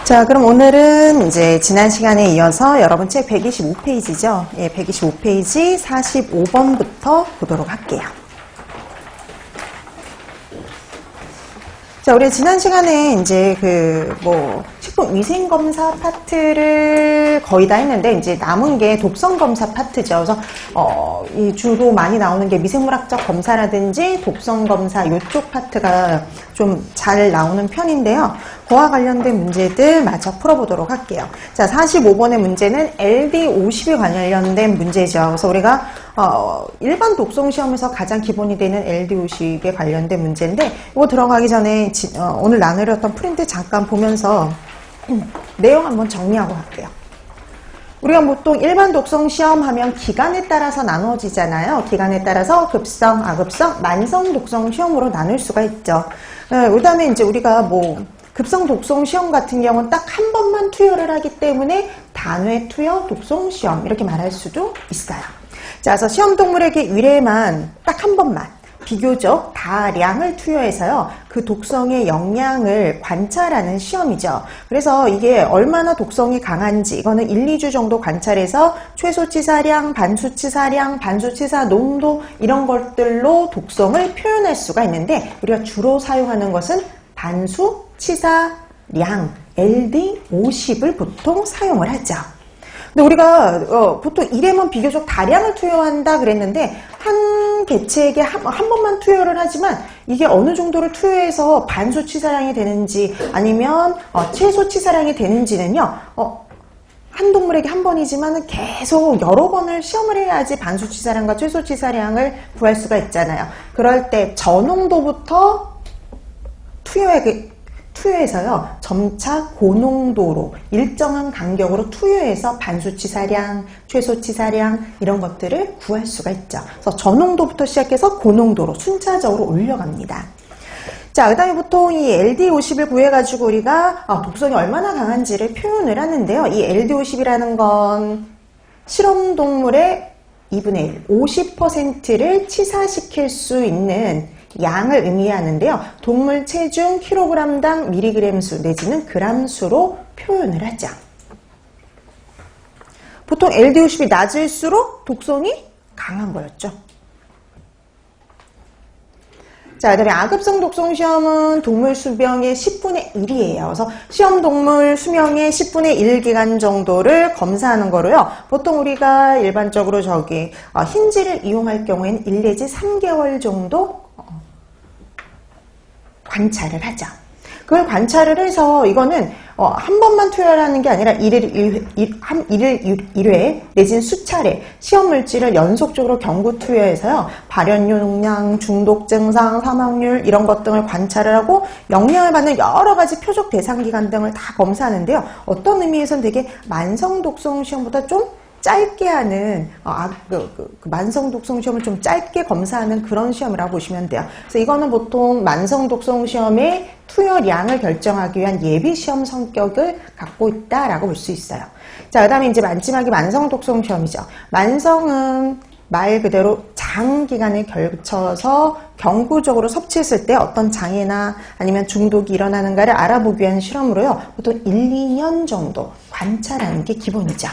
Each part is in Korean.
자, 그럼 오늘은 이제 지난 시간에 이어서 여러분 책 125페이지죠. 예, 125페이지 45번부터 보도록 할게요. 자, 우리 지난 시간에 이제 식품 위생 검사 파트를 거의 다 했는데 이제 남은 게 독성 검사 파트죠. 그래서 이 주로 많이 나오는 게 미생물학적 검사라든지 독성 검사 이쪽 파트가 좀 잘 나오는 편인데요. 그와 관련된 문제들 마저 풀어보도록 할게요. 자, 45번의 문제는 LD50에 관련된 문제죠. 그래서 우리가 일반 독성 시험에서 가장 기본이 되는 LD50에 관련된 문제인데 이거 들어가기 전에 오늘 나누렸던 프린트 잠깐 보면서 내용 한번 정리하고 갈게요. 우리가 보통 일반 독성 시험 하면 기간에 따라서 나눠지잖아요. 기간에 따라서 급성, 아급성, 만성 독성 시험으로 나눌 수가 있죠. 그 다음에 이제 우리가 급성 독성 시험 같은 경우는 딱 한 번만 투여를 하기 때문에 단회 투여 독성 시험 이렇게 말할 수도 있어요. 자, 그래서 시험 동물에게 1회만 딱 한 번만 비교적 다량을 투여해서요. 그 독성의 영향을 관찰하는 시험이죠. 그래서 이게 얼마나 독성이 강한지 이거는 1, 2주 정도 관찰해서 최소치사량, 반수치사량, 반수치사 농도 이런 것들로 독성을 표현할 수가 있는데 우리가 주로 사용하는 것은 반수치사량 LD50을 보통 사용을 하죠. 근데 우리가 보통 1회만 비교적 다량을 투여한다 그랬는데 한 개체에게 한 번만 투여를 하지만 이게 어느 정도를 투여해서 반수치사량이 되는지 아니면 최소치사량이 되는지는요 한 동물에게 한 번이지만 계속 여러 번을 시험을 해야지 반수치사량과 최소치사량을 구할 수가 있잖아요. 그럴 때 저농도부터 투여해서요, 점차 고농도로 일정한 간격으로 투여해서 반수치사량, 최소치사량 이런 것들을 구할 수가 있죠. 그래서 저농도부터 시작해서 고농도로 순차적으로 올려갑니다. 자, 그 다음에 보통 이 LD50을 구해가지고 우리가 독성이 얼마나 강한지를 표현을 하는데요. 이 LD50이라는 건 실험동물의 2분의 1, 50%를 치사시킬 수 있는 양을 의미하는데요. 동물 체중 킬로그램당 미리그램 수 내지는 그램 수로 표현을 하죠. 보통 LD50이 낮을수록 독성이 강한 거였죠. 자, 그다음에 아급성 독성 시험은 동물 수명의 10분의 1이에요. 그래서 시험 동물 수명의 10분의 1 기간 정도를 검사하는 거로요. 보통 우리가 일반적으로 흰지를 이용할 경우에는 1 내지 3개월 정도 관찰을 하죠. 그걸 관찰을 해서 이거는 한 번만 투여를 하는 게 아니라 1일 1회 내지는 수차례 시험 물질을 연속적으로 경구 투여해서요. 발현 용량, 중독 증상, 사망률 이런 것 등을 관찰을 하고 영향을 받는 여러 가지 표적 대상 기간 등을 다 검사하는데요. 어떤 의미에서는 되게 만성 독성 시험보다 좀 짧게 하는 만성 독성 시험을 좀 짧게 검사하는 그런 시험이라고 보시면 돼요. 그래서 이거는 보통 만성 독성 시험의 투여량을 결정하기 위한 예비 시험 성격을 갖고 있다라고 볼 수 있어요. 자, 그다음에 이제 마지막이 만성 독성 시험이죠. 만성은 말 그대로 장기간에 걸쳐서 경구적으로 섭취했을 때 어떤 장애나 아니면 중독이 일어나는가를 알아보기 위한 실험으로요. 보통 1, 2년 정도 관찰하는 게 기본이죠.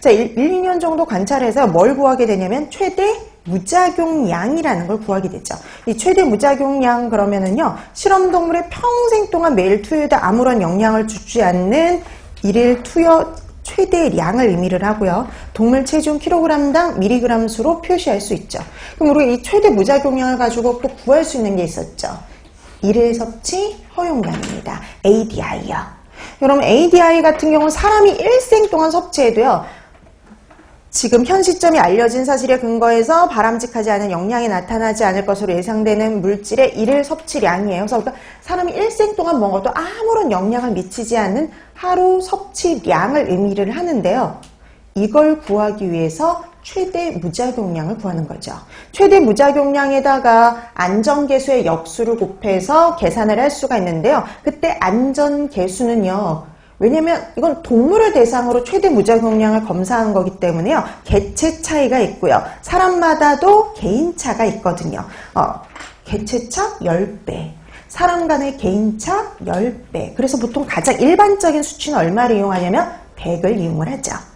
자, 1, 2년 정도 관찰해서 뭘 구하게 되냐면 최대 무작용량이라는 걸 구하게 되죠. 이 최대 무작용량 그러면은요, 실험동물의 평생 동안 매일 투여해도 아무런 영향을 주지 않는 일일 투여 최대량을 의미를 하고요. 동물 체중 킬로그램당 미리그램 수로 표시할 수 있죠. 그럼 우리가 이 최대 무작용량을 가지고 또 구할 수 있는 게 있었죠. 일일 섭취 허용량입니다. ADI요. 여러분 ADI 같은 경우는 사람이 일생 동안 섭취해도요. 지금 현 시점이 알려진 사실에 근거해서 바람직하지 않은 영향이 나타나지 않을 것으로 예상되는 물질의 일일 섭취량이에요. 그래서 사람이 일생 동안 먹어도 아무런 영향을 미치지 않는 하루 섭취량을 의미를 하는데요. 이걸 구하기 위해서 최대 무작용량을 구하는 거죠. 최대 무작용량에다가 안전계수의 역수를 곱해서 계산을 할 수가 있는데요. 그때 안전계수는요. 왜냐면 이건 동물을 대상으로 최대 무작용량을 검사하는 거기 때문에요. 개체 차이가 있고요. 사람마다도 개인차가 있거든요. 개체차 10배. 사람 간의 개인차 10배. 그래서 보통 가장 일반적인 수치는 얼마를 이용하냐면 100을 이용을 하죠.